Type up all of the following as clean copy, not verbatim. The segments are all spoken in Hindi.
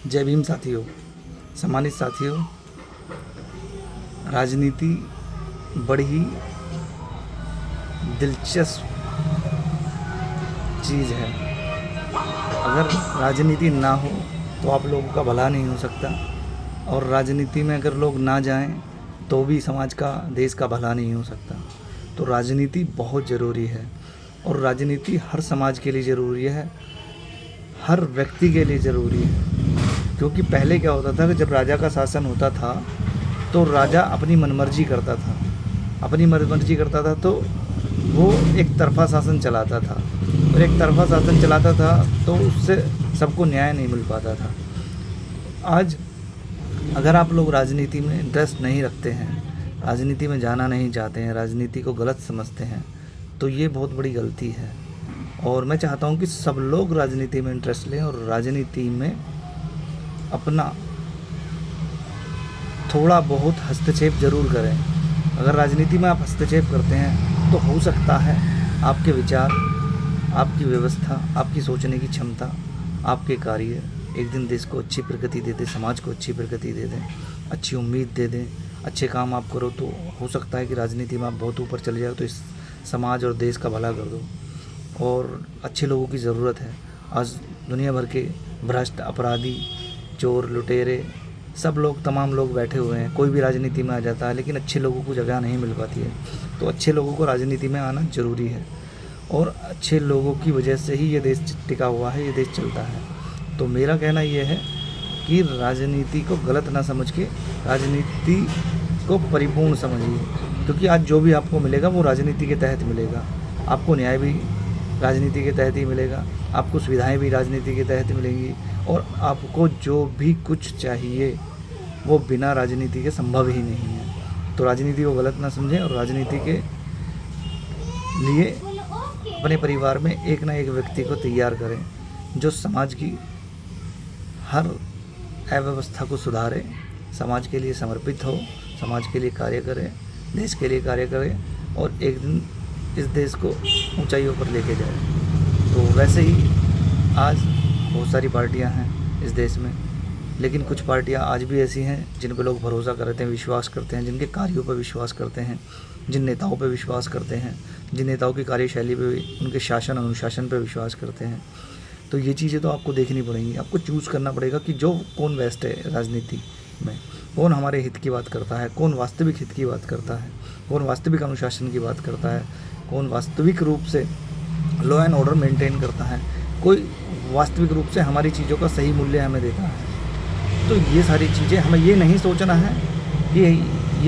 जय भीम साथियों, सम्मानित साथियों। राजनीति बड़ी ही दिलचस्प चीज़ है। अगर राजनीति ना हो तो आप लोगों का भला नहीं हो सकता, और राजनीति में अगर लोग ना जाएं तो भी समाज का, देश का भला नहीं हो सकता। तो राजनीति बहुत ज़रूरी है, और राजनीति हर समाज के लिए ज़रूरी है, हर व्यक्ति के लिए ज़रूरी है। क्योंकि पहले क्या होता था कि जब राजा का शासन होता था तो राजा अपनी मनमर्जी करता था, तो वो एक तरफा शासन चलाता था, और एक तरफा शासन चलाता था तो उससे सबको न्याय नहीं मिल पाता था। आज अगर आप लोग राजनीति में इंटरेस्ट नहीं रखते हैं, राजनीति में जाना नहीं चाहते हैं, राजनीति को गलत समझते हैं, तो ये बहुत बड़ी गलती है। और मैं चाहता हूँ कि सब लोग राजनीति में इंटरेस्ट लें और राजनीति में अपना थोड़ा बहुत हस्तक्षेप ज़रूर करें। अगर राजनीति में आप हस्तक्षेप करते हैं तो हो सकता है आपके विचार, आपकी व्यवस्था, आपकी सोचने की क्षमता, आपके कार्य एक दिन देश को अच्छी प्रगति दे दें, समाज को अच्छी प्रगति दे दें, अच्छी उम्मीद दे दें। अच्छे काम आप करो तो हो सकता है कि राजनीति में आप बहुत ऊपर चले जाओ, तो इस समाज और देश का भला कर दो। और अच्छे लोगों की ज़रूरत है। आज दुनिया भर के भ्रष्ट, अपराधी, चोर, लुटेरे, सब लोग, तमाम लोग बैठे हुए हैं। कोई भी राजनीति में आ जाता है, लेकिन अच्छे लोगों को जगह नहीं मिल पाती है। तो अच्छे लोगों को राजनीति में आना ज़रूरी है, और अच्छे लोगों की वजह से ही ये देश टिका हुआ है, ये देश चलता है। तो मेरा कहना ये है कि राजनीति को गलत ना समझ के राजनीति को परिपूर्ण समझिए, क्योंकि आज जो भी आपको मिलेगा वो राजनीति के तहत मिलेगा। आपको न्याय भी राजनीति के तहत ही मिलेगा, आपको सुविधाएं भी राजनीति के तहत मिलेंगी, और आपको जो भी कुछ चाहिए वो बिना राजनीति के संभव ही नहीं है। तो राजनीति को गलत ना समझें, और राजनीति के लिए अपने परिवार में एक ना एक व्यक्ति को तैयार करें जो समाज की हर अव्यवस्था को सुधारे, समाज के लिए समर्पित हो, समाज के लिए कार्य करे, देश के लिए कार्य करे, और एक दिन इस देश को ऊंचाइयों पर लेके जाए। तो वैसे ही आज बहुत सारी पार्टियां हैं इस देश में, लेकिन कुछ पार्टियां आज भी ऐसी हैं जिन पर लोग भरोसा करते हैं, विश्वास करते हैं, जिनके कार्यों पर विश्वास करते हैं, जिन नेताओं पर विश्वास करते हैं, जिन नेताओं की कार्यशैली पे, उनके शासन अनुशासन पर विश्वास करते हैं। तो ये चीज़ें तो आपको देखनी पड़ेंगी। आपको चूज़ करना पड़ेगा कि जो कौन बेस्ट है राजनीति में, कौन हमारे हित की बात करता है, कौन वास्तविक हित की बात करता है, कौन वास्तविक अनुशासन की बात करता है, कौन वास्तविक रूप से लॉ एंड ऑर्डर मेंटेन करता है, कोई वास्तविक रूप से हमारी चीज़ों का सही मूल्य हमें देता है। तो ये सारी चीज़ें हमें ये नहीं सोचना है कि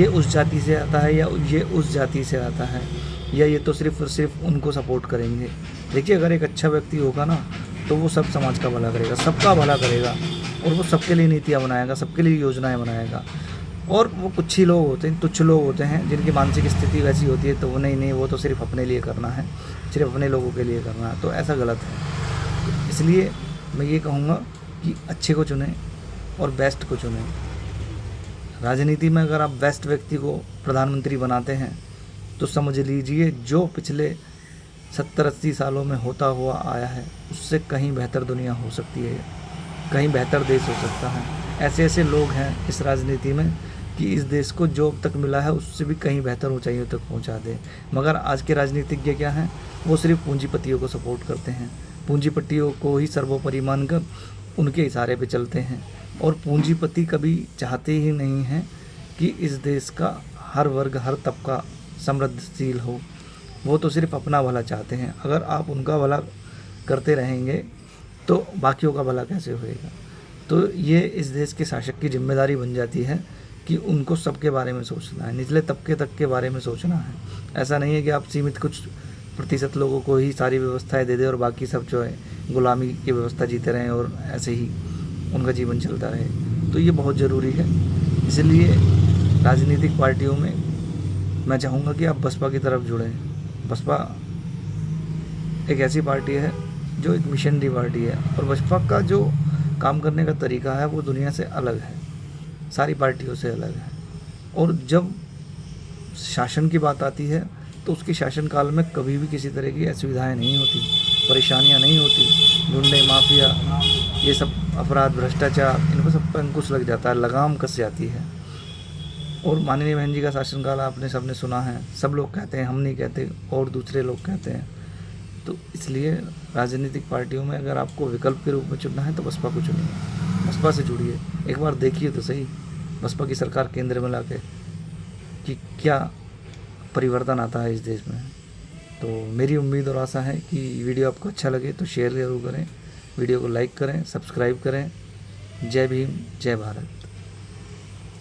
ये उस जाति से आता है या ये उस जाति से आता है, या ये तो सिर्फ और सिर्फ उनको सपोर्ट करेंगे। देखिए, अगर एक अच्छा व्यक्ति होगा ना तो वो सब समाज का भला करेगा, सबका भला करेगा, और वो सबके लिए नीतियाँ बनाएगा, सबके लिए योजनाएँ बनाएगा। और वो कुछ ही लोग होते हैं, तुच्छ लोग होते हैं, जिनकी मानसिक स्थिति वैसी होती है तो वो नहीं, वो तो सिर्फ अपने लिए करना है, सिर्फ अपने लोगों के लिए करना है। तो ऐसा गलत है। इसलिए मैं ये कहूँगा कि अच्छे को चुनें और बेस्ट को चुनें। राजनीति में अगर आप बेस्ट व्यक्ति को प्रधानमंत्री बनाते हैं तो समझ लीजिए जो पिछले 70-80 सालों में होता हुआ आया है उससे कहीं बेहतर दुनिया हो सकती है, कहीं बेहतर देश हो सकता है। ऐसे ऐसे लोग हैं इस राजनीति में कि इस देश को जो अब तक मिला है उससे भी कहीं बेहतर ऊंचाइयों तक पहुंचा दे। मगर आज के राजनीतिज्ञ क्या हैं, वो सिर्फ पूंजीपतियों को सपोर्ट करते हैं, पूंजीपतियों को ही सर्वोपरि मानकर उनके इशारे पे चलते हैं। और पूंजीपति कभी चाहते ही नहीं हैं कि इस देश का हर वर्ग, हर तबका समृद्धशील हो। वो तो सिर्फ अपना भला चाहते हैं। अगर आप उनका भला करते रहेंगे तो बाकियों का भला कैसे होएगा। तो ये इस देश के शासक की जिम्मेदारी बन जाती है कि उनको सबके बारे में सोचना है, निचले तबके तक के बारे में सोचना है। ऐसा नहीं है कि आप सीमित कुछ प्रतिशत लोगों को ही सारी व्यवस्थाएं दे दें और बाकी सब जो है गुलामी की व्यवस्था जीते रहें और ऐसे ही उनका जीवन चलता रहे। तो ये बहुत ज़रूरी है। इसलिए राजनीतिक पार्टियों में मैं चाहूँगा कि आप बसपा की तरफ जुड़ें। बसपा एक ऐसी पार्टी है जो एक मिशनरी पार्टी है, और बसपा का जो काम करने का तरीका है वो दुनिया से अलग है, सारी पार्टियों से अलग है। और जब शासन की बात आती है तो उसके शासनकाल में कभी भी किसी तरह की असुविधाएं नहीं होती, परेशानियां नहीं होती। गुंडे, माफिया, ये सब अपराध, भ्रष्टाचार, इनको सब पर अंकुश लग जाता है, लगाम कस जाती है। और माननीय बहन जी का शासनकाल आपने सबने सुना है, सब लोग कहते हैं, हम नहीं कहते, और दूसरे लोग कहते हैं। तो इसलिए राजनीतिक पार्टियों में अगर आपको विकल्प के रूप में चुनना है तो बसपा को चुनिए, बसपा से जुड़िए, एक बार देखिए तो सही बसपा की सरकार केंद्र में लाके कि क्या परिवर्तन आता है इस देश में। तो मेरी उम्मीद और आशा है कि वीडियो आपको अच्छा लगे तो शेयर ज़रूर करें, वीडियो को लाइक करें, सब्सक्राइब करें। जय भीम, जय भारत।